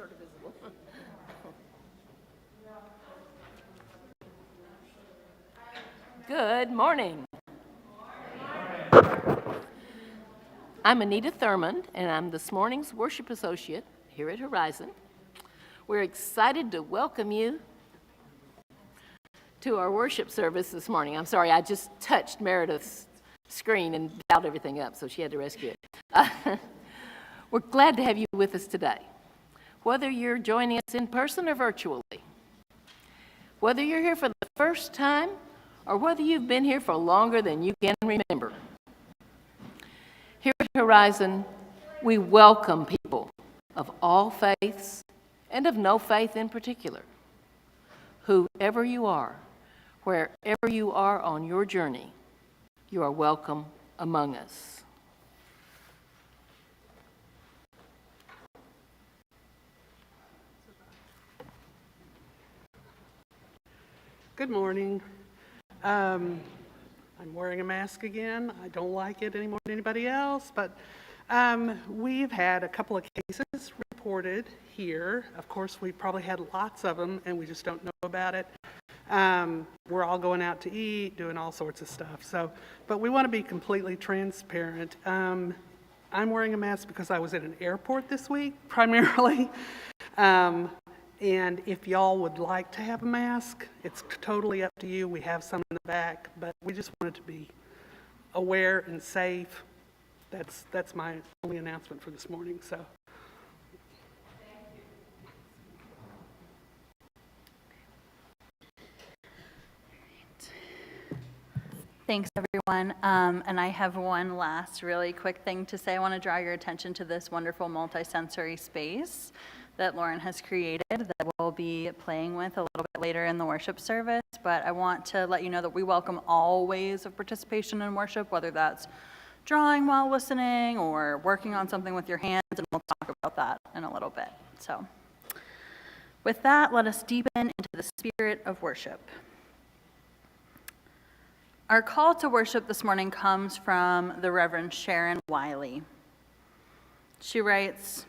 sort of visible. Good morning. I'm Anita Thurmond, and I'm this morning's worship associate here at Horizon. We're excited to welcome you to our worship service this morning. I'm sorry, I just touched Meredith's screen and dialed everything up, so she had to rescue it. We're glad to have you with us today, whether you're joining us in person or virtually. Whether you're here for the first time or whether you've been here for longer than you can remember. Here at Horizon, we welcome people of all faiths and of no faith in particular. Whoever you are, wherever you are on your journey, you are welcome among us. Good morning. I'm wearing a mask again. I don't like it any more than anybody else, but we've had a couple of cases reported here. Of course, we probably had lots of them, and we just don't know about it. We're all going out to eat, doing all sorts of stuff. But we want to be completely transparent. I'm wearing a mask because I was at an airport this week, primarily. And if y'all would like to have a mask, it's totally up to you. We have some in the back, but we just wanted to be aware and safe. That's my only announcement for this morning. So. Thanks, everyone. And I have one last really quick thing to say. I want to draw your attention to this wonderful multisensory space that Lauren has created that we'll be playing with a little bit later in the worship service. But I want to let you know that we welcome all ways of participation in worship, whether that's drawing while listening or working on something with your hands, and we'll talk about that in a little bit. So with that, let us deepen into the spirit of worship. Our call to worship this morning comes from the Reverend Sharon Wiley. She writes,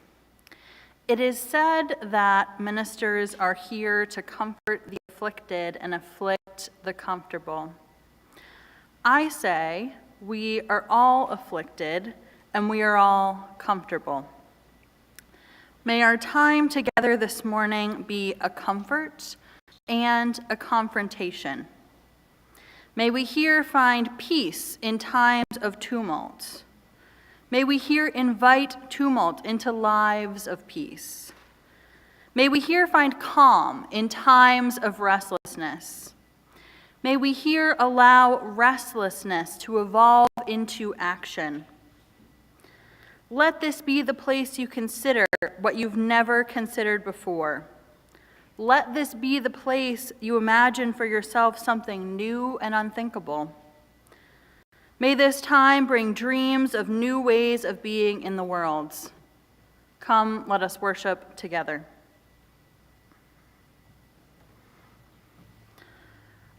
"It is said that ministers are here to comfort the afflicted and afflict the comfortable. I say we are all afflicted and we are all comfortable. May our time together this morning be a comfort and a confrontation. May we here find peace in times of tumult. May we here invite tumult into lives of peace. May we here find calm in times of restlessness. May we here allow restlessness to evolve into action. Let this be the place you consider what you've never considered before. Let this be the place you imagine for yourself something new and unthinkable. May this time bring dreams of new ways of being in the world. Come, let us worship together."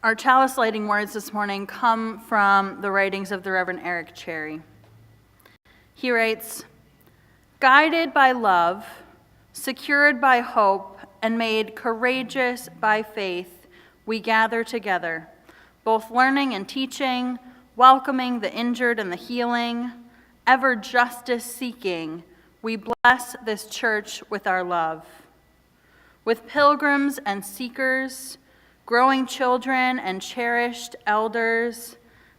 Our chalice lighting words this morning come from the writings of the Reverend Eric Cherry. He writes, "Guided by love, secured by hope, and made courageous by faith, we gather together, both learning and teaching, welcoming the injured and the healing, ever justice seeking, we bless this church with our love. With pilgrims and seekers, growing children and cherished elders,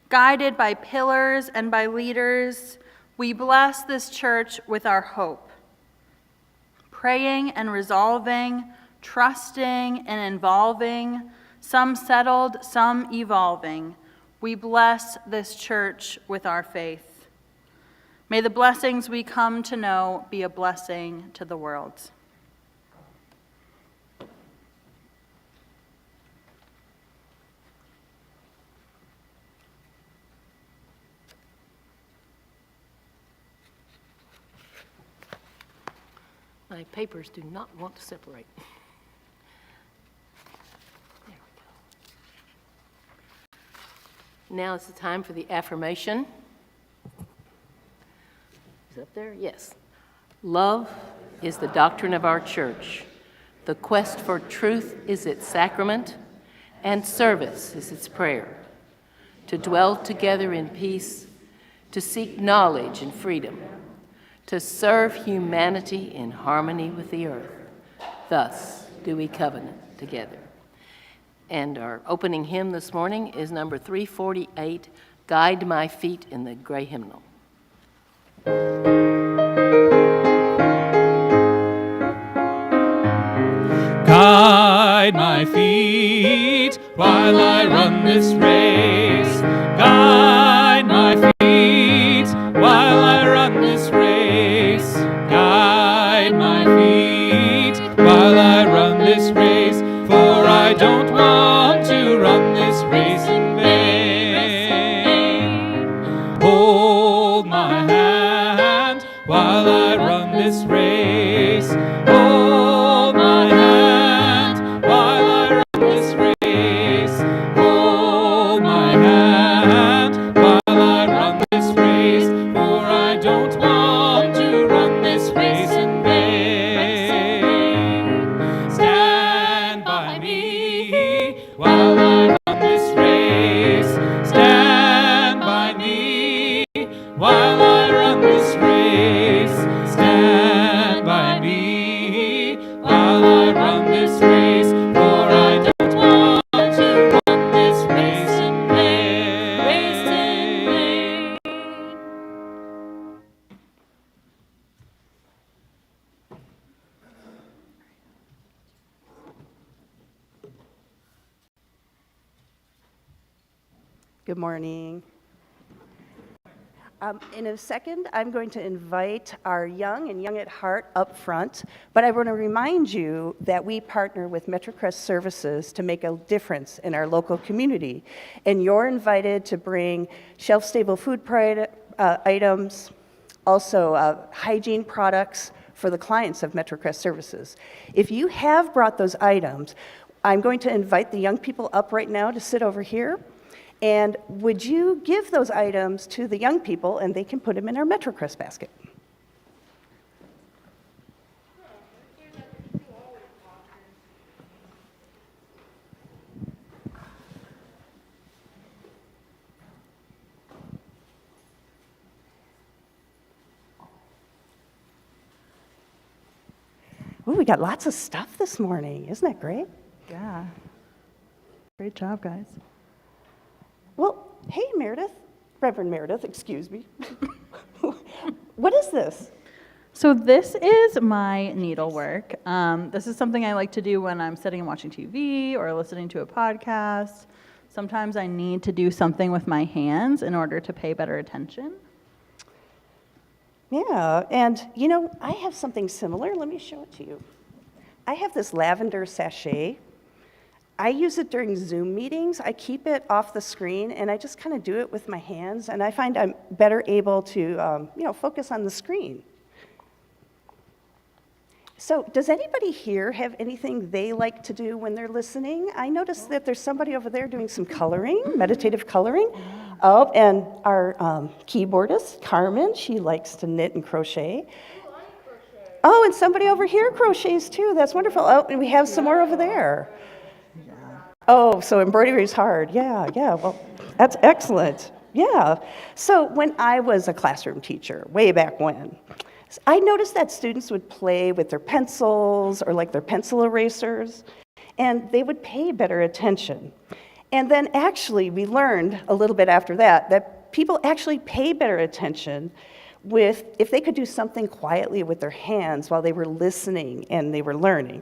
guided by pillars and by leaders, we bless this church with our hope. Praying and resolving, trusting and involving, some settled, some evolving, we bless this church with our faith. May the blessings we come to know be a blessing to the world." My papers do not want to separate. There we go. Now is the time for the affirmation. Is it up there? Yes. Love is the doctrine of our church. The quest for truth is its sacrament, and service is its prayer. To dwell together in peace, to seek knowledge and freedom, to serve humanity in harmony with the earth. Thus do we covenant together. And our opening hymn this morning is number 348, Guide My Feet in the Gray Hymnal. Guide my feet while I run this race. Guide my feet while I run this race. Guide my feet while I run this race. For I don't want to run this race in vain. Hold my hand while I run this race. Hold my hand while I run this race. Hold my hand while I run this race. For I don't want to run this race in vain. Stand by me while I run this race. Stand by me while I run this race. Stand by me while I run this race. For I don't want to run this race in vain. Good morning. In a second, I'm going to invite our young and young at heart up front, but I want to remind you that we partner with MetroCrest Services to make a difference in our local community. And you're invited to bring shelf-stable food items, also hygiene products for the clients of MetroCrest Services. If you have brought those items, I'm going to invite the young people up right now to sit over here. And would you give those items to the young people and they can put them in our MetroCrest basket? Ooh, we got lots of stuff this morning. Isn't that great? Yeah. Great job, guys. Well, hey, Meredith, Reverend Meredith, excuse me. What is this? So this is my needlework. This is something I like to do when I'm sitting and watching TV or listening to a podcast. Sometimes I need to do something with my hands in order to pay better attention. Yeah, and you know, I have something similar. Let me show it to you. I have this lavender sachet. I use it during Zoom meetings. I keep it off the screen, and I just kind of do it with my hands, and I find I'm better able to, focus on the screen. So does anybody here have anything they like to do when they're listening? I noticed that there's somebody over there doing some coloring, meditative coloring. Oh, and our keyboardist, Carmen, she likes to knit and crochet. Oh, and somebody over here crochets too. That's wonderful. Oh, and we have some more over there. Oh, so embroidery is hard. Yeah, well, that's excellent. Yeah. So when I was a classroom teacher, way back when, I noticed that students would play with their pencils or like their pencil erasers, and they would pay better attention. And then actually, we learned a little bit after that people actually pay better attention if they could do something quietly with their hands while they were listening and they were learning.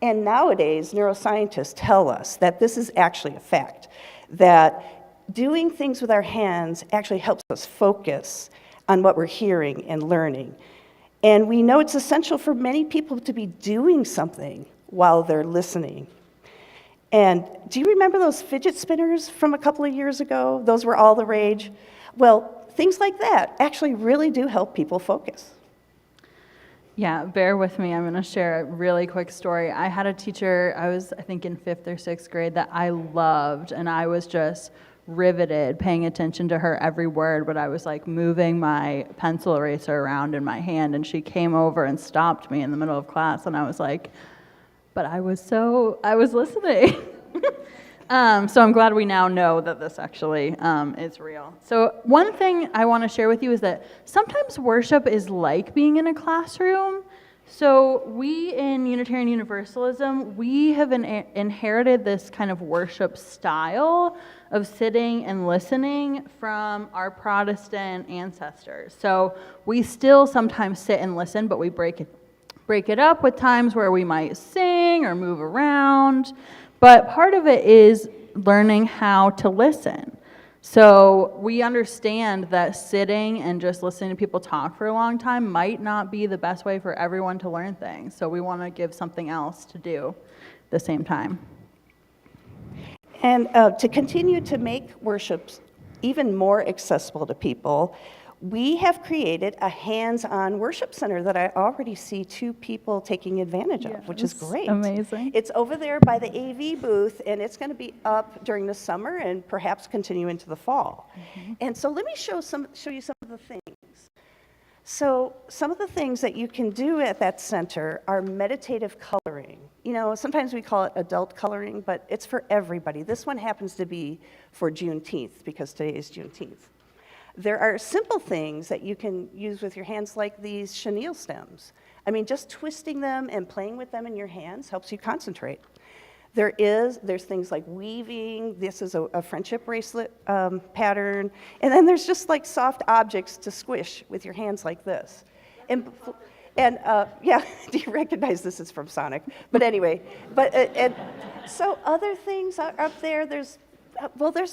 And nowadays, neuroscientists tell us that this is actually a fact, that doing things with our hands actually helps us focus on what we're hearing and learning. And we know it's essential for many people to be doing something while they're listening. And do you remember those fidget spinners from a couple of years ago? Those were all the rage. Well, things like that actually really do help people focus. Yeah, bear with me. I'm going to share a really quick story. I had a teacher, I think in 5th or 6th grade, that I loved, and I was just riveted, paying attention to her every word, but I was like moving my pencil eraser around in my hand, and she came over and stopped me in the middle of class, and I was like, but I was listening. So I'm glad we now know that this actually is real. So one thing I want to share with you is that sometimes worship is like being in a classroom. So we in Unitarian Universalism, we have inherited this kind of worship style of sitting and listening from our Protestant ancestors. So we still sometimes sit and listen, but we break it up with times where we might sing or move around. But part of it is learning how to listen. So we understand that sitting and just listening to people talk for a long time might not be the best way for everyone to learn things. So we want to give something else to do at the same time. And to continue to make worship even more accessible to people, we have created a hands-on worship center that I already see 2 people taking advantage of, which is great. Amazing. It's over there by the AV booth, and it's going to be up during the summer and perhaps continue into the fall. And so let me show you some of the things. So some of the things that you can do at that center are meditative coloring. You know, sometimes we call it adult coloring, but it's for everybody. This one happens to be for Juneteenth, because today is Juneteenth. There are simple things that you can use with your hands, like these chenille stems. I mean, just twisting them and playing with them in your hands helps you concentrate. There's things like weaving. This is a friendship bracelet pattern. And then there's just like soft objects to squish with your hands like this. And yeah, do you recognize this is from Sonic? But anyway, and so other things are up there. There's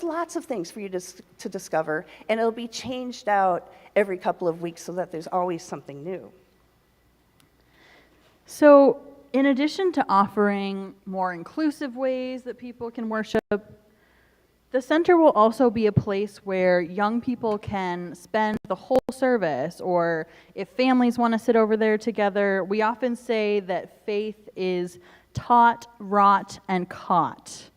lots of things for you to discover, and it'll be changed out every couple of weeks so that there's always something new. So in addition to offering more inclusive ways that people can worship, the center will also be a place where young people can spend the whole service, or if families want to sit over there together. We often say that faith is taught, wrought, and caught.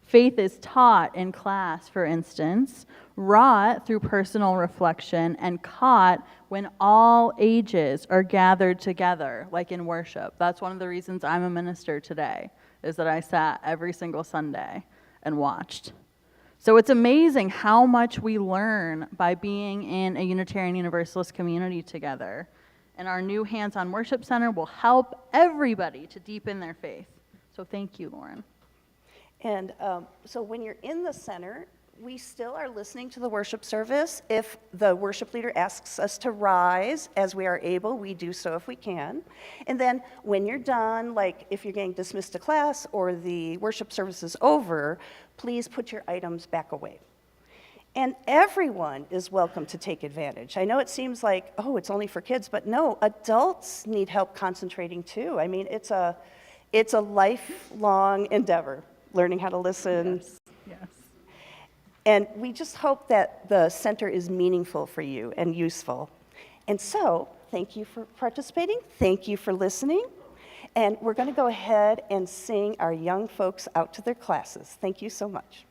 Faith is taught in class, for instance, wrought through personal reflection, and caught when all ages are gathered together, like in worship. That's one of the reasons I'm a minister today, is that I sat every single Sunday and watched. So it's amazing how much we learn by being in a Unitarian Universalist community together. And our new hands-on worship center will help everybody to deepen their faith. So thank you, Lauren. And so when you're in the center, we still are listening to the worship service. If the worship leader asks us to rise as we are able, we do so if we can. And then when you're done, like if you're getting dismissed to class or the worship service is over, please put your items back away. And everyone is welcome to take advantage. I know it seems like, oh, it's only for kids, but no, adults need help concentrating too. I mean, it's a lifelong endeavor, learning how to listen. Yes. And we just hope that the center is meaningful for you and useful. And so, thank you for participating. Thank you for listening. And we're going to go ahead and sing our young folks out to their classes. Thank you so much.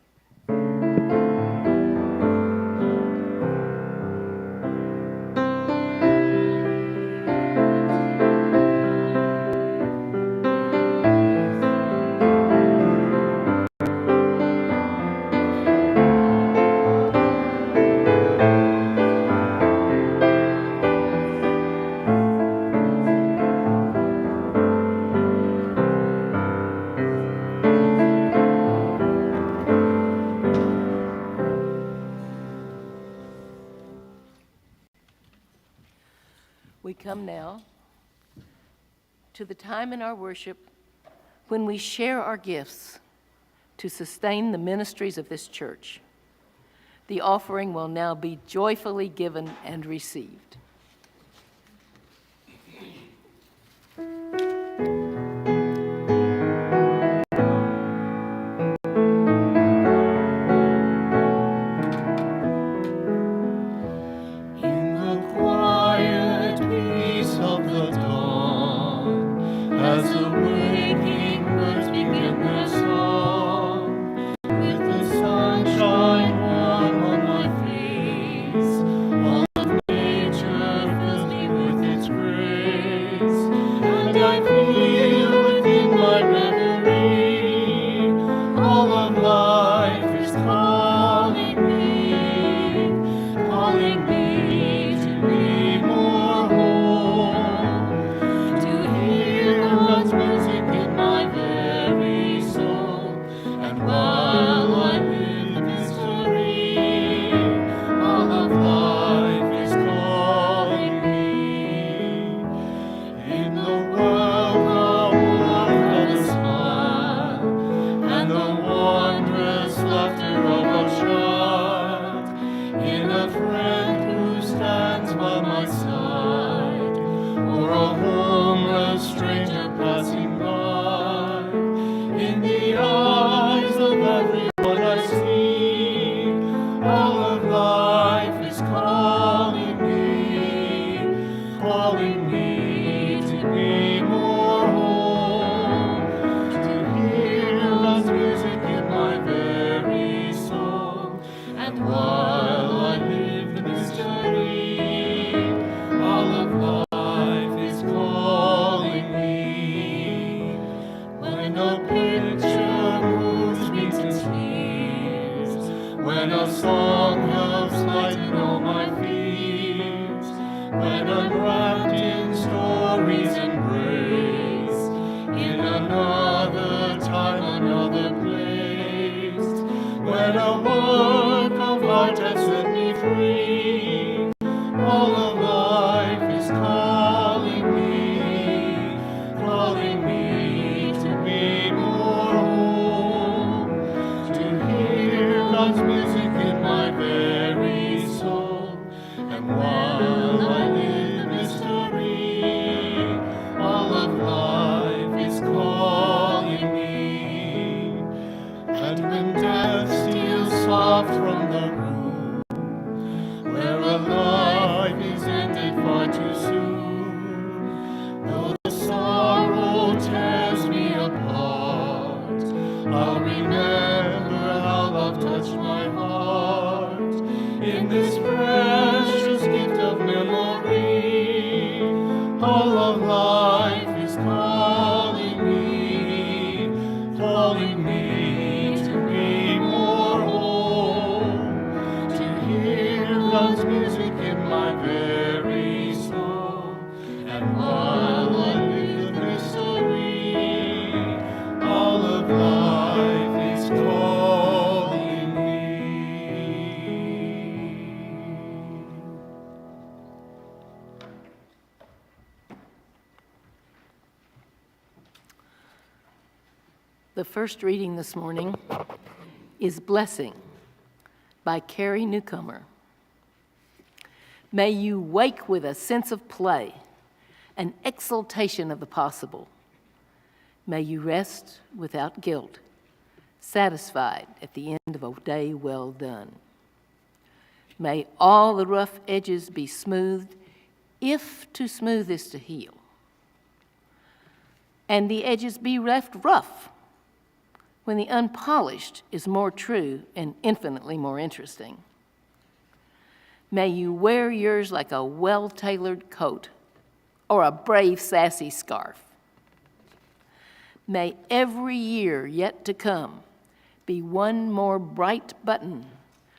We come now to the time in our worship when we share our gifts to sustain the ministries of this church. The offering will now be joyfully given and received. Sunshine by my side, or a homeless stranger passing by. In the eyes of everyone I see, all of life is calling me to be more whole, to hear God's music in my very soul. And while I live the mystery, all of life is calling me. When a picture moves me to tears, when a song helps lighten all my fears, when I'm wrapped in stories and grace, in another time, another place, when a work of art has set me free, all of life is calling me to be more whole, to hear God's music in my very soul. And while I live mystery, all of life is calling me. And when death steals soft from the room, where a life is ended far too soon, though the sorrow tears me apart, I'll remember how love touched my heart in this precious gift of memory. All of life is calling me to be more whole, to hear God's music in my very soul. And while I live mystery, all of life is calling me. The first reading this morning is Blessing by Carrie Newcomer. May you wake with a sense of play, an exultation of the possible. May you rest without guilt, satisfied at the end of a day well done. May all the rough edges be smoothed, if to smooth is to heal, and the edges be left rough, when the unpolished is more true and infinitely more interesting. May you wear yours like a well-tailored coat or a brave, sassy scarf. May every year yet to come be one more bright button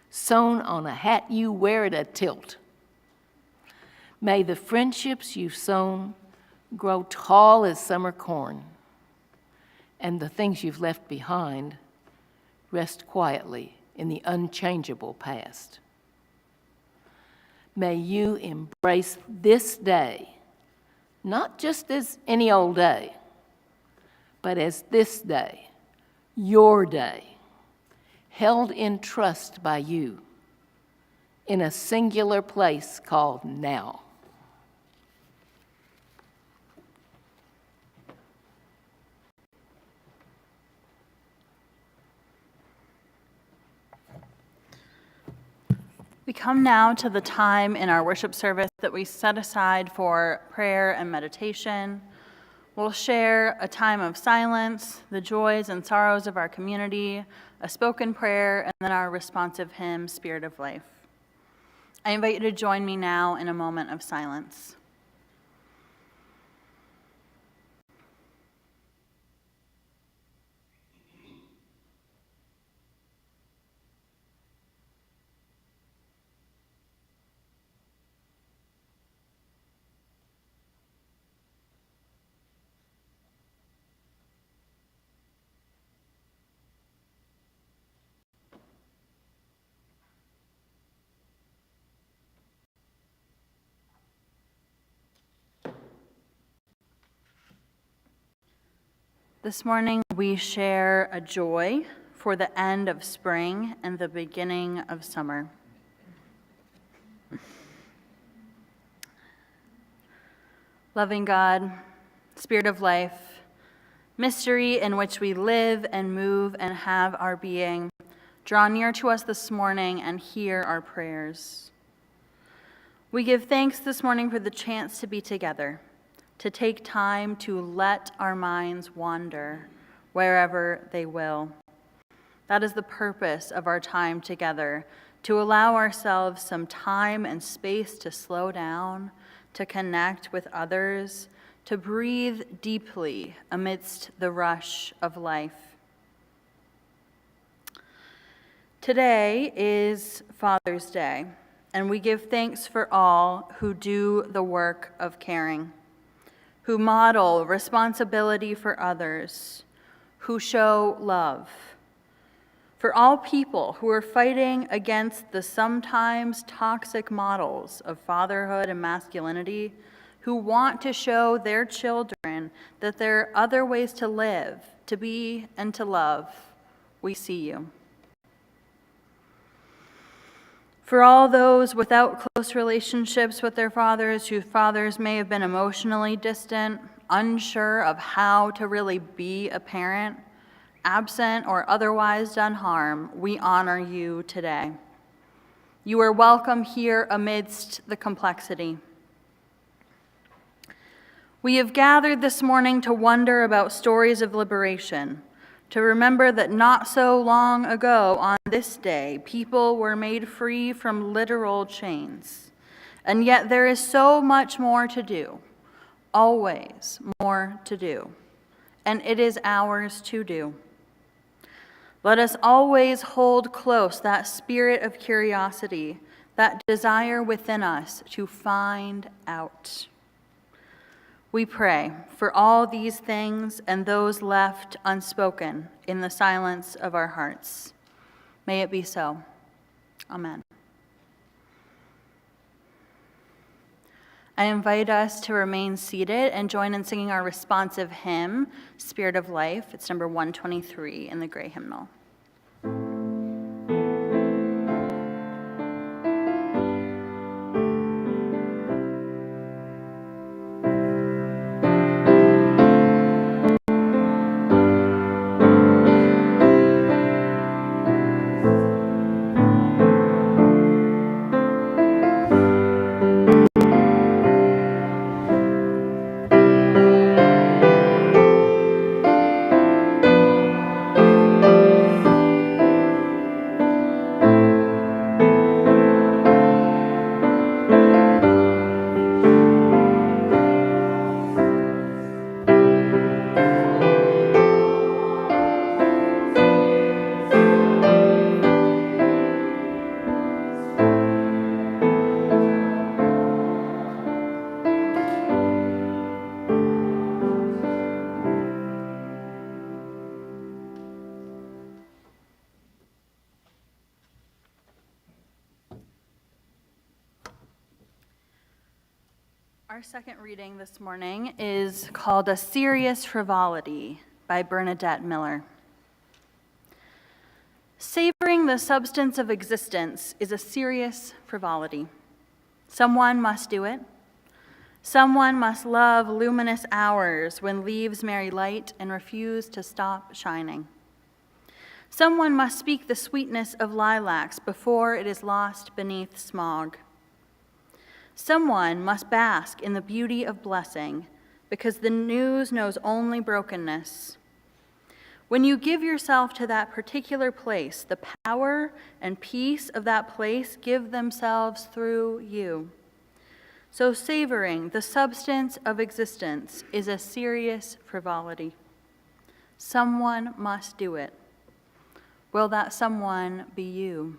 sewn on a hat you wear at a tilt. May the friendships you've sown grow tall as summer corn, and the things you've left behind rest quietly in the unchangeable past. May you embrace this day, not just as any old day, but as this day, your day, held in trust by you in a singular place called now. We come now to the time in our worship service that we set aside for prayer and meditation. We'll share a time of silence, the joys and sorrows of our community, a spoken prayer, and then our responsive hymn, Spirit of Life. I invite you to join me now in a moment of silence. This morning, we share a joy for the end of spring and the beginning of summer. Loving God, Spirit of life, mystery in which we live and move and have our being, draw near to us this morning and hear our prayers. We give thanks this morning for the chance to be together, to take time to let our minds wander wherever they will. That is the purpose of our time together, to allow ourselves some time and space to slow down, to connect with others, to breathe deeply amidst the rush of life. Today is Father's Day, and we give thanks for all who do the work of caring, who model responsibility for others, who show love. For all people who are fighting against the sometimes toxic models of fatherhood and masculinity, who want to show their children that there are other ways to live, to be, and to love, we see you. For all those without close relationships with their fathers, whose fathers may have been emotionally distant, unsure of how to really be a parent, absent or otherwise done harm, we honor you today. You are welcome here amidst the complexity. We have gathered this morning to wonder about stories of liberation, to remember that not so long ago on this day, people were made free from literal chains. And yet there is so much more to do, always more to do, and it is ours to do. Let us always hold close that spirit of curiosity, that desire within us to find out. We pray for all these things and those left unspoken in the silence of our hearts. May it be so. Amen. I invite us to remain seated and join in singing our responsive hymn, Spirit of Life. It's number 123 in the gray hymnal. Our second reading this morning is called A Serious Frivolity by Bernadette Miller. Savoring the substance of existence is a serious frivolity. Someone must do it. Someone must love luminous hours when leaves marry light and refuse to stop shining. Someone must speak the sweetness of lilacs before it is lost beneath smog. Someone must bask in the beauty of blessing because the news knows only brokenness. When you give yourself to that particular place, the power and peace of that place give themselves through you. So savoring the substance of existence is a serious frivolity. Someone must do it. Will that someone be you?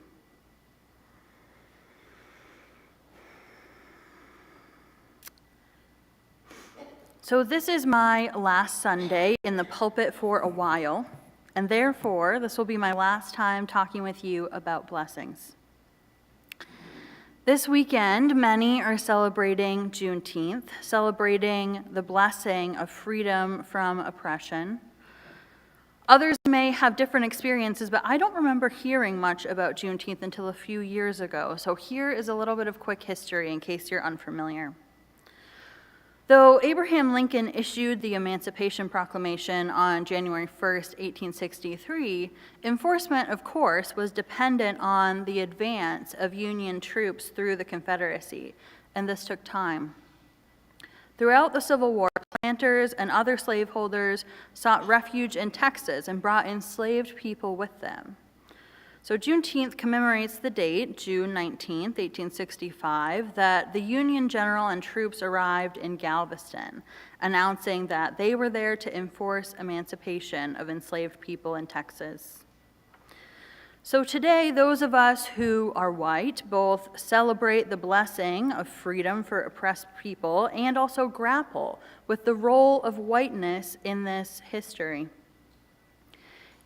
So this is my last Sunday in the pulpit for a while, and therefore this will be my last time talking with you about blessings. This weekend, many are celebrating Juneteenth, celebrating the blessing of freedom from oppression. Others may have different experiences, but I don't remember hearing much about Juneteenth until a few years ago. So here is a little bit of quick history in case you're unfamiliar. Though Abraham Lincoln issued the Emancipation Proclamation on January 1st, 1863, enforcement, of course, was dependent on the advance of Union troops through the Confederacy, and this took time. Throughout the Civil War, planters and other slaveholders sought refuge in Texas and brought enslaved people with them. So Juneteenth commemorates the date, June 19th, 1865, that the Union general and troops arrived in Galveston, announcing that they were there to enforce emancipation of enslaved people in Texas. So today, those of us who are white both celebrate the blessing of freedom for oppressed people and also grapple with the role of whiteness in this history.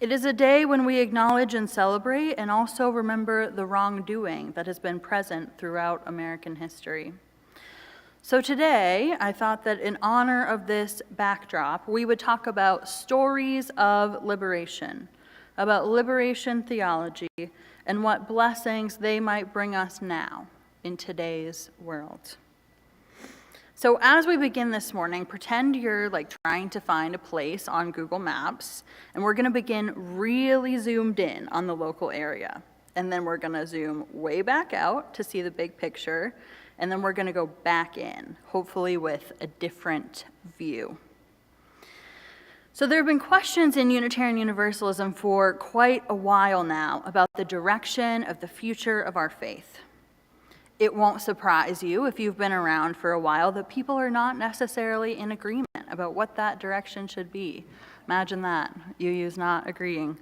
It is a day when we acknowledge and celebrate and also remember the wrongdoing that has been present throughout American history. So today, I thought that in honor of this backdrop, we would talk about stories of liberation, about liberation theology, and what blessings they might bring us now in today's world. So as we begin this morning, pretend you're trying to find a place on Google Maps, and we're going to begin really zoomed in on the local area. And then we're going to zoom way back out to see the big picture, and then we're going to go back in, hopefully with a different view. So there have been questions in Unitarian Universalism for quite a while now about the direction of the future of our faith. It won't surprise you if you've been around for a while that people are not necessarily in agreement about what that direction should be. Imagine that, UU's not agreeing.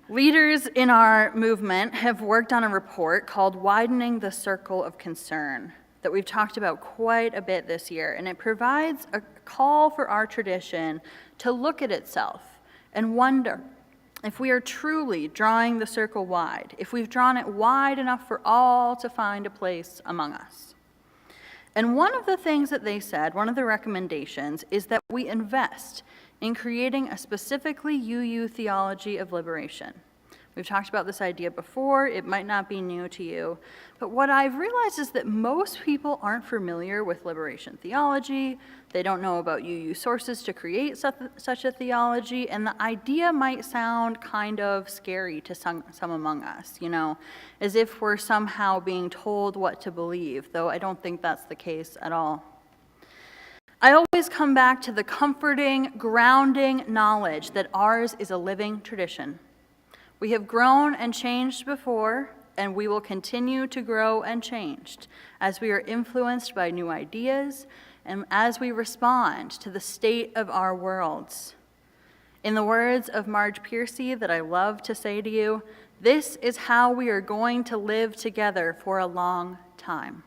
Leaders in our movement have worked on a report called Widening the Circle of Concern that we've talked about quite a bit this year, and it provides a call for our tradition to look at itself and wonder if we are truly drawing the circle wide, if we've drawn it wide enough for all to find a place among us. And one of the things that they said, one of the recommendations, is that we invest in creating a specifically UU theology of liberation. We've talked about this idea before. It might not be new to you. But what I've realized is that most people aren't familiar with liberation theology. They don't know about UU sources to create such a theology. And the idea might sound kind of scary to some among us, as if we're somehow being told what to believe, though I don't think that's the case at all. I always come back to the comforting, grounding knowledge that ours is a living tradition. We have grown and changed before, and we will continue to grow and change as we are influenced by new ideas and as we respond to the state of our worlds. In the words of Marge Piercy that I love to say to you, this is how we are going to live together for a long time.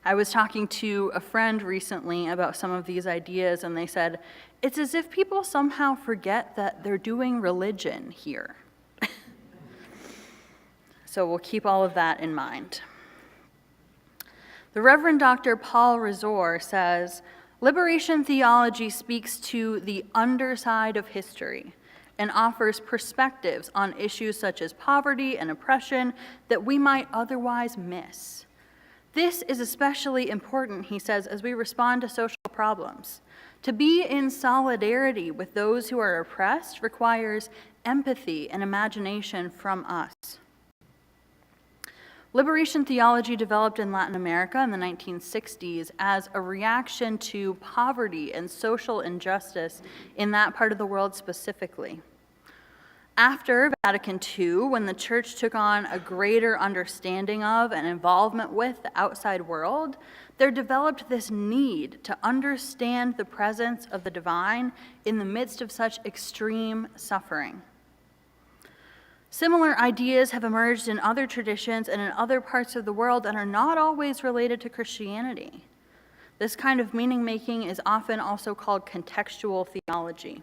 I was talking to a friend recently about some of these ideas, and they said, it's as if people somehow forget that they're doing religion here. So we'll keep all of that in mind. The Reverend Dr. Paul Razor says, liberation theology speaks to the underside of history and offers perspectives on issues such as poverty and oppression that we might otherwise miss. This is especially important, he says, as we respond to social problems. To be in solidarity with those who are oppressed requires empathy and imagination from us. Liberation theology developed in Latin America in the 1960s as a reaction to poverty and social injustice in that part of the world specifically. After Vatican II, when the church took on a greater understanding of and involvement with the outside world, there developed this need to understand the presence of the divine in the midst of such extreme suffering. Similar ideas have emerged in other traditions and in other parts of the world and are not always related to Christianity. This kind of meaning-making is often also called contextual theology.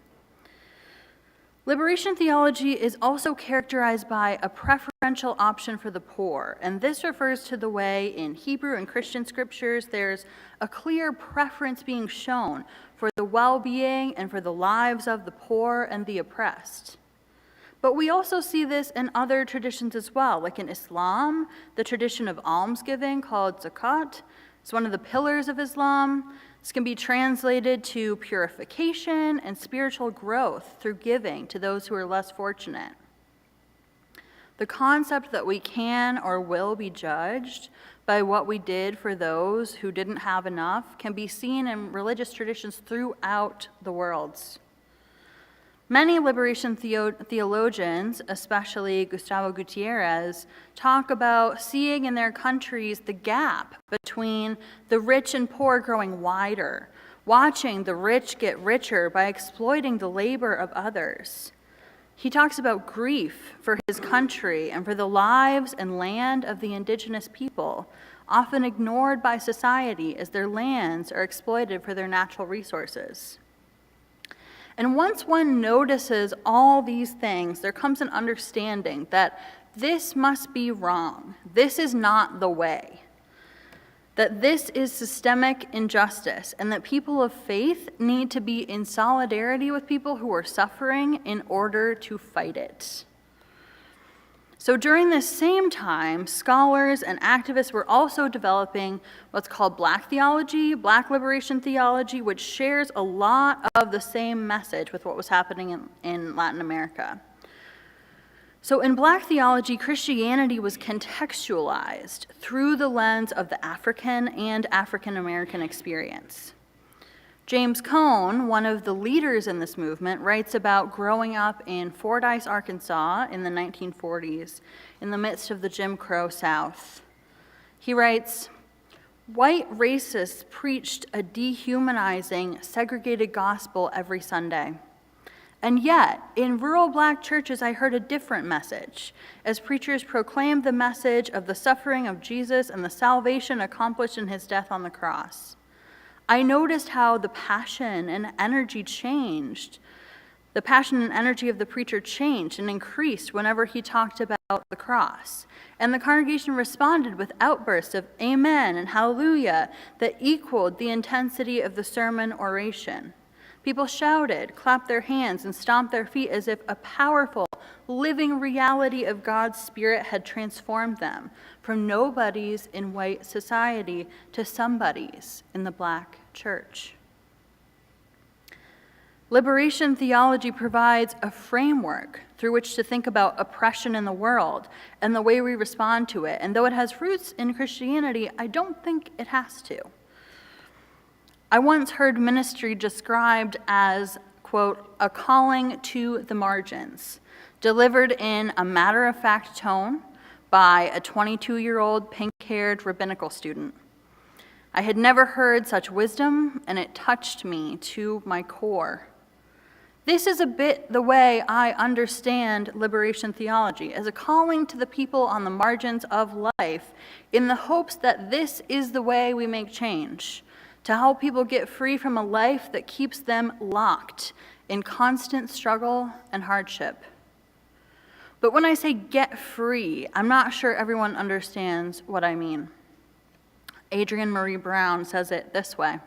Liberation theology is also characterized by a preferential option for the poor, and this refers to the way in Hebrew and Christian scriptures there's a clear preference being shown for the well-being and for the lives of the poor and the oppressed. But we also see this in other traditions as well, like in Islam, the tradition of almsgiving called zakat, It's one of the pillars of Islam. This can be translated to purification and spiritual growth through giving to those who are less fortunate. The concept that we can or will be judged by what we did for those who didn't have enough can be seen in religious traditions throughout the world. Many liberation theologians, especially Gustavo Gutierrez, talk about seeing in their countries the gap between the rich and poor growing wider, watching the rich get richer by exploiting the labor of others. He talks about grief for his country and for the lives and land of the indigenous people, often ignored by society as their lands are exploited for their natural resources. And once one notices all these things, there comes an understanding that this must be wrong. This is not the way. That this is systemic injustice, and that people of faith need to be in solidarity with people who are suffering in order to fight it. So during this same time, scholars and activists were also developing what's called Black theology, Black liberation theology, which shares a lot of the same message with what was happening in Latin America. So in Black theology, Christianity was contextualized through the lens of the African and African American experience. James Cone, one of the leaders in this movement, writes about growing up in Fordyce, Arkansas in the 1940s in the midst of the Jim Crow South. He writes, "White racists preached a dehumanizing, segregated gospel every Sunday. And yet, in rural Black churches, I heard a different message, as preachers proclaimed the message of the suffering of Jesus and the salvation accomplished in his death on the cross. I noticed how the passion and energy changed. The passion and energy of the preacher changed and increased whenever he talked about the cross. And the congregation responded with outbursts of amen and hallelujah that equaled the intensity of the sermon oration. People shouted, clapped their hands, and stomped their feet as if a powerful, living reality of God's Spirit had transformed them from nobodies in white society to somebodies in the Black church." Liberation theology provides a framework through which to think about oppression in the world and the way we respond to it. And though it has roots in Christianity, I don't think it has to. I once heard ministry described as, quote, a calling to the margins, delivered in a matter-of-fact tone by a 22-year-old pink-haired rabbinical student. I had never heard such wisdom, and it touched me to my core. This is a bit the way I understand liberation theology, as a calling to the people on the margins of life in the hopes that this is the way we make change, to help people get free from a life that keeps them locked in constant struggle and hardship. But when I say get free, I'm not sure everyone understands what I mean. Adrienne Marie Brown says it this way: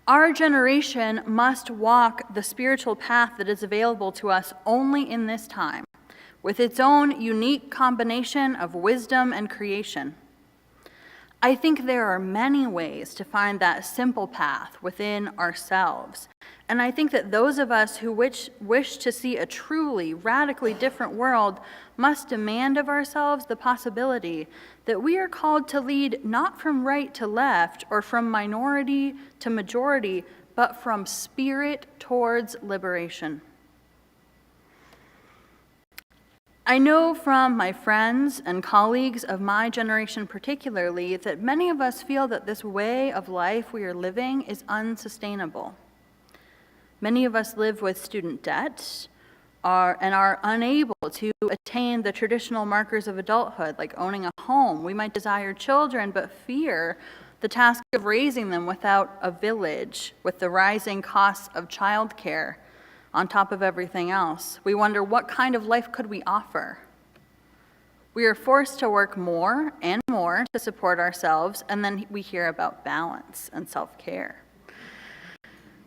"Our generation must walk the spiritual path that is available to us only in this time, with its own unique combination of wisdom and creation. I think there are many ways to find that simple path within ourselves, and I think that those of us who wish to see a truly, radically different world must demand of ourselves the possibility that we are called to lead not from right to left or from minority to majority, but from spirit towards liberation." I know from my friends and colleagues of my generation particularly that many of us feel that this way of life we are living is unsustainable. Many of us live with student debt and are unable to attain the traditional markers of adulthood, like owning a home. We might desire children, but fear the task of raising them without a village, with the rising costs of childcare on top of everything else. We wonder, what kind of life could we offer? We are forced to work more and more to support ourselves, and then we hear about balance and self-care.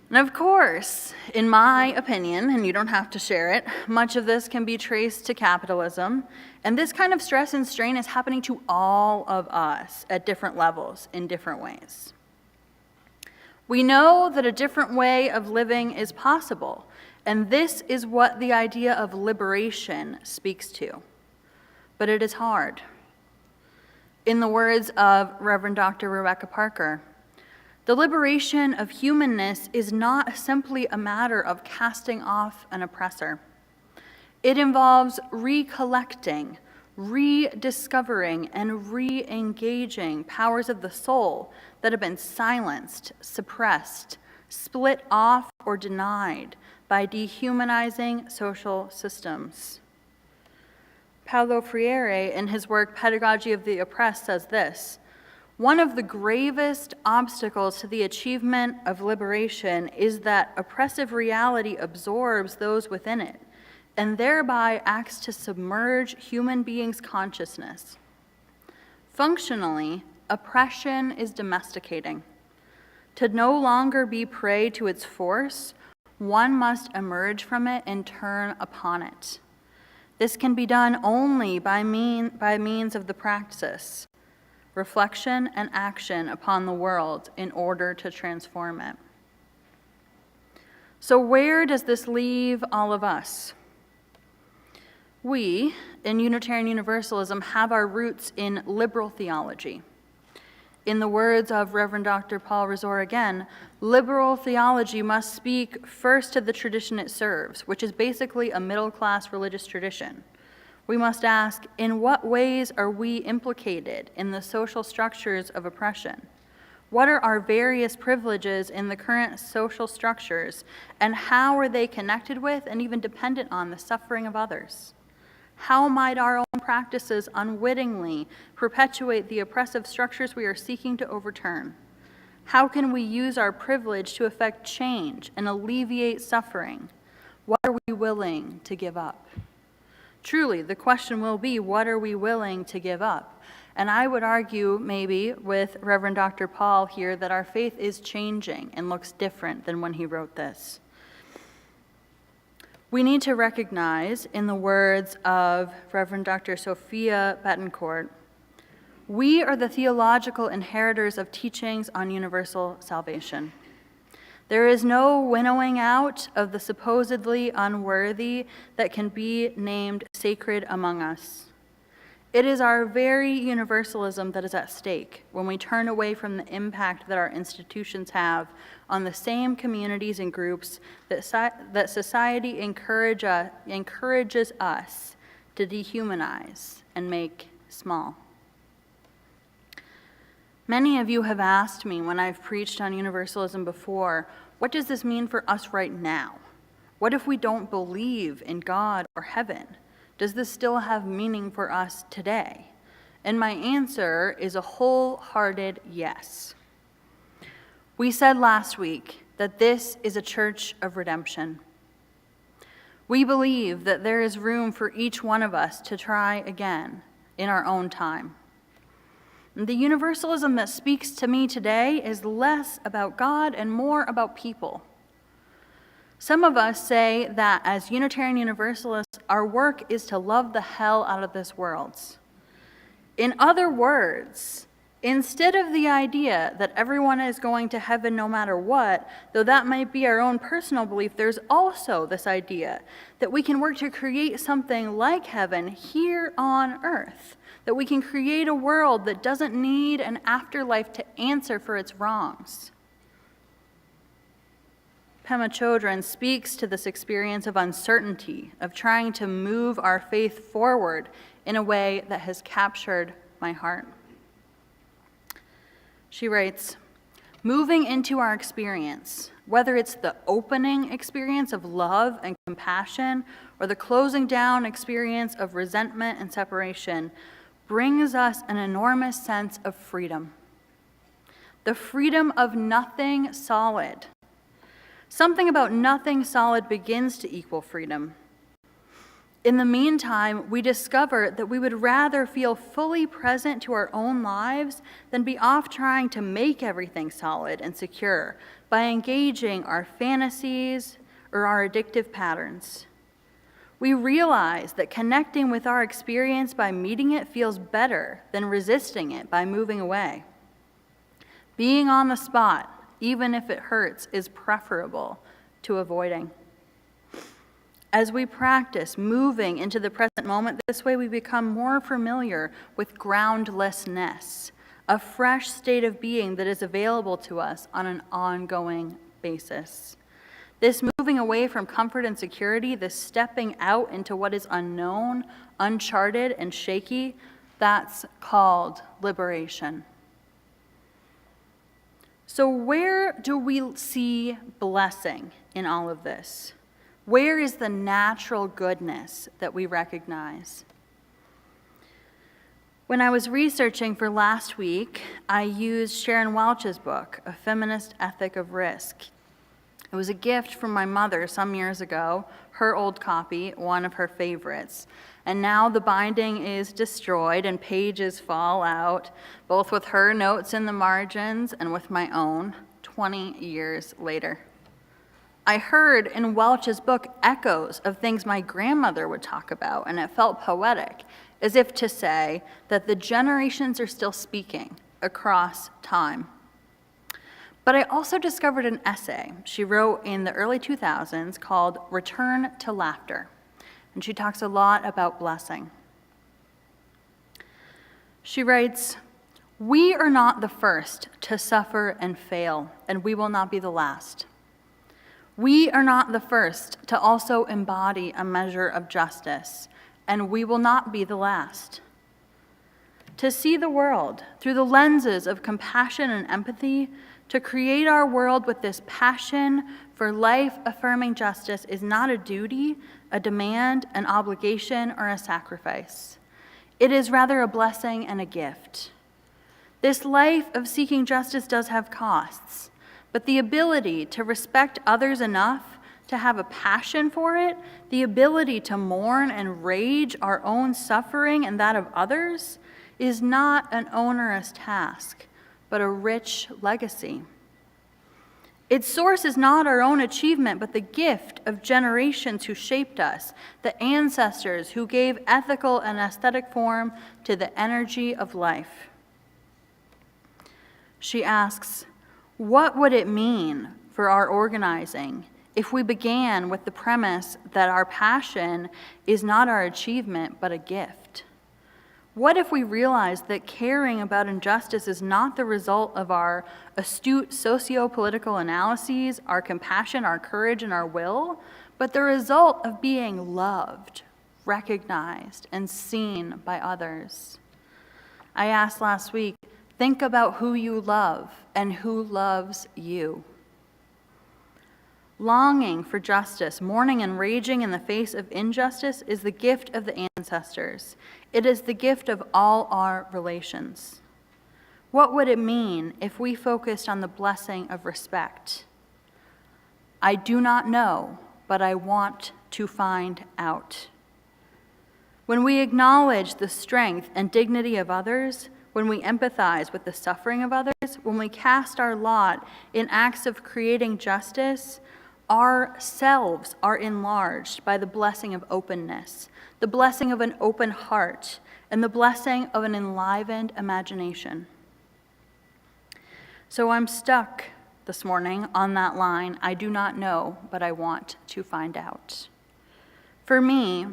And of course, in my opinion, and you don't have to share it, much of this can be traced to capitalism, and this kind of stress and strain is happening to all of us at different levels in different ways. We know that a different way of living is possible, and this is what the idea of liberation speaks to. But it is hard. In the words of Reverend Dr. Rebecca Parker, the liberation of humanness is not simply a matter of casting off an oppressor. It involves recollecting, rediscovering, and re-engaging powers of the soul that have been silenced, suppressed, split off, or denied by dehumanizing social systems. Paulo Freire, in his work Pedagogy of the Oppressed, says this: one of the gravest obstacles to the achievement of liberation is that oppressive reality absorbs those within it and thereby acts to submerge human beings' consciousness. Functionally, oppression is domesticating. To no longer be prey to its force, one must emerge from it and turn upon it. This can be done only by means of the praxis, reflection and action upon the world in order to transform it. So where does this leave all of us? We, in Unitarian Universalism, have our roots in liberal theology. In the words of Reverend Dr. Paul Razor again, liberal theology must speak first to the tradition it serves, which is basically a middle-class religious tradition. We must ask, in what ways are we implicated in the social structures of oppression? What are our various privileges in the current social structures, and how are they connected with and even dependent on the suffering of others? How might our own practices unwittingly perpetuate the oppressive structures we are seeking to overturn? How can we use our privilege to effect change and alleviate suffering? What are we willing to give up? Truly, the question will be, what are we willing to give up? And I would argue, maybe, with Reverend Dr. Paul here, that our faith is changing and looks different than when he wrote this. We need to recognize, in the words of Reverend Dr. Sophia Betancourt, we are the theological inheritors of teachings on universal salvation. There is no winnowing out of the supposedly unworthy that can be named sacred among us. It is our very universalism that is at stake when we turn away from the impact that our institutions have on the same communities and groups that society encourages us to dehumanize and make small. Many of you have asked me when I've preached on universalism before, what does this mean for us right now? What if we don't believe in God or heaven? Does this still have meaning for us today? And my answer is a wholehearted yes. We said last week that this is a church of redemption. We believe that there is room for each one of us to try again in our own time. The universalism that speaks to me today is less about God and more about people. Some of us say that as Unitarian Universalists, our work is to love the hell out of this world. In other words, instead of the idea that everyone is going to heaven no matter what, though that might be our own personal belief, there's also this idea that we can work to create something like heaven here on earth, that we can create a world that doesn't need an afterlife to answer for its wrongs. Pema Chodron speaks to this experience of uncertainty, of trying to move our faith forward in a way that has captured my heart. She writes, moving into our experience, whether it's the opening experience of love and compassion or the closing down experience of resentment and separation, brings us an enormous sense of freedom. The freedom of nothing solid. Something about nothing solid begins to equal freedom. In the meantime, we discover that we would rather feel fully present to our own lives than be off trying to make everything solid and secure by engaging our fantasies or our addictive patterns. We realize that connecting with our experience by meeting it feels better than resisting it by moving away. Being on the spot, even if it hurts, is preferable to avoiding. As we practice moving into the present moment this way, we become more familiar with groundlessness, a fresh state of being that is available to us on an ongoing basis. This moving away from comfort and security, this stepping out into what is unknown, uncharted, and shaky, that's called liberation. So where do we see blessing in all of this? Where is the natural goodness that we recognize? When I was researching for last week, I used Sharon Welch's book, A Feminist Ethic of Risk. It was a gift from my mother some years ago, her old copy, one of her favorites. And now the binding is destroyed and pages fall out, both with her notes in the margins and with my own, 20 years later. I heard in Welch's book echoes of things my grandmother would talk about, and it felt poetic, as if to say that the generations are still speaking across time. But I also discovered an essay she wrote in the early 2000s called Return to Laughter, and she talks a lot about blessing. She writes, "We are not the first to suffer and fail, and we will not be the last. We are not the first to also embody a measure of justice, and we will not be the last. To see the world through the lenses of compassion and empathy, to create our world with this passion for life-affirming justice is not a duty, a demand, an obligation, or a sacrifice. It is rather a blessing and a gift. This life of seeking justice does have costs, but the ability to respect others enough to have a passion for it, the ability to mourn and rage our own suffering and that of others, is not an onerous task, but a rich legacy. Its source is not our own achievement, but the gift of generations who shaped us, the ancestors who gave ethical and aesthetic form to the energy of life." She asks, what would it mean for our organizing if we began with the premise that our passion is not our achievement, but a gift? What if we realized that caring about injustice is not the result of our astute socio-political analyses, our compassion, our courage, and our will, but the result of being loved, recognized, and seen by others? I asked last week, think about who you love and who loves you. Longing for justice, mourning and raging in the face of injustice is the gift of the ancestors. It is the gift of all our relations. What would it mean if we focused on the blessing of respect? I do not know, but I want to find out. When we acknowledge the strength and dignity of others, when we empathize with the suffering of others, when we cast our lot in acts of creating justice, ourselves are enlarged by the blessing of openness, the blessing of an open heart, and the blessing of an enlivened imagination. So I'm stuck this morning on that line, I do not know, but I want to find out. For me,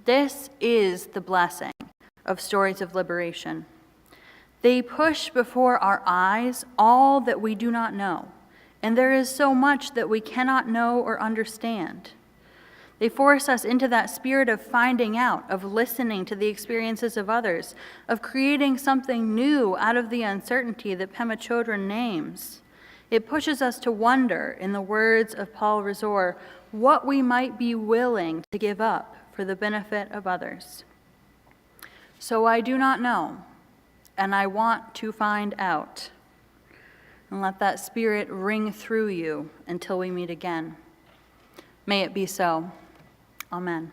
this is the blessing of stories of liberation. They push before our eyes all that we do not know, and there is so much that we cannot know or understand. They force us into that spirit of finding out, of listening to the experiences of others, of creating something new out of the uncertainty that Pema Chodron names. It pushes us to wonder, in the words of Paul Resor, what we might be willing to give up for the benefit of others. So I do not know, and I want to find out. And let that spirit ring through you until we meet again. May it be so. Amen.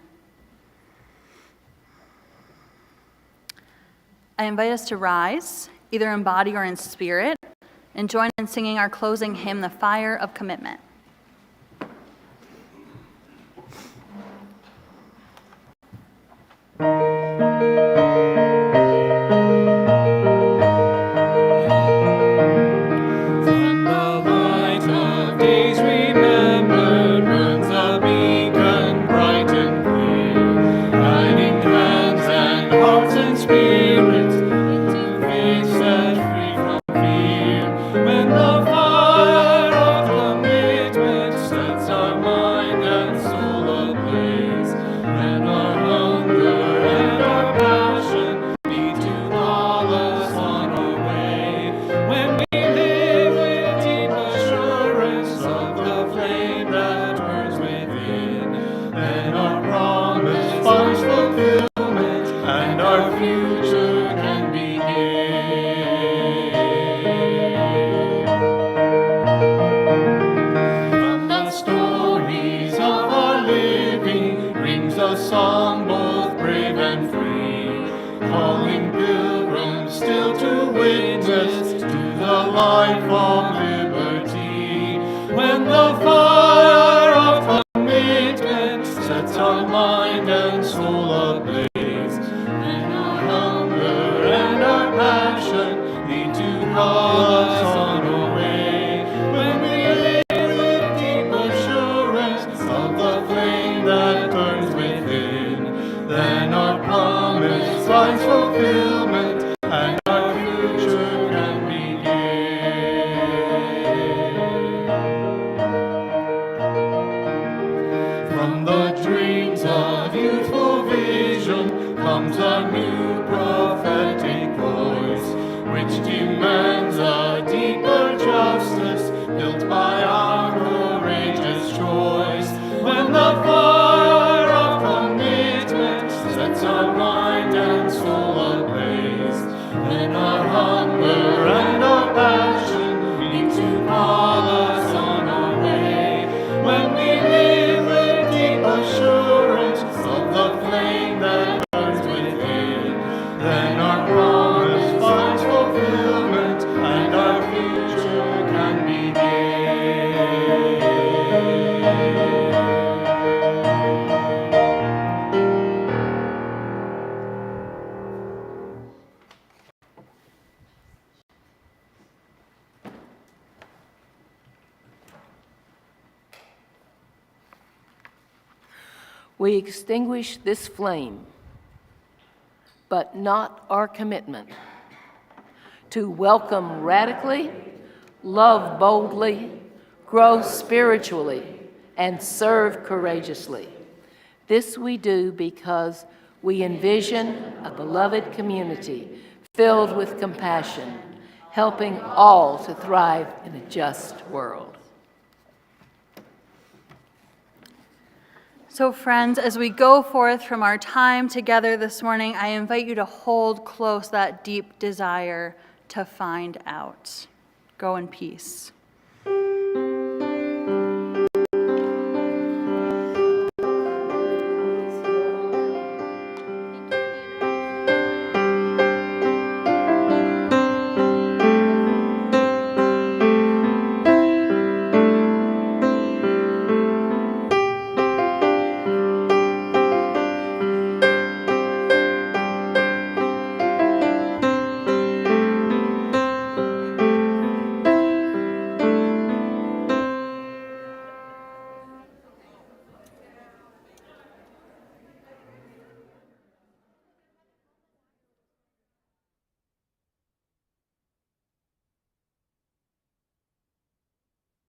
I invite us to rise, either in body or in spirit, and join in singing our closing hymn, The Fire of Commitment. We extinguish this flame, but not our commitment to welcome radically, love boldly, grow spiritually, and serve courageously. This we do because we envision a beloved community filled with compassion, helping all to thrive in a just world. So friends, as we go forth from our time together this morning, I invite you to hold close that deep desire to find out. Go in peace.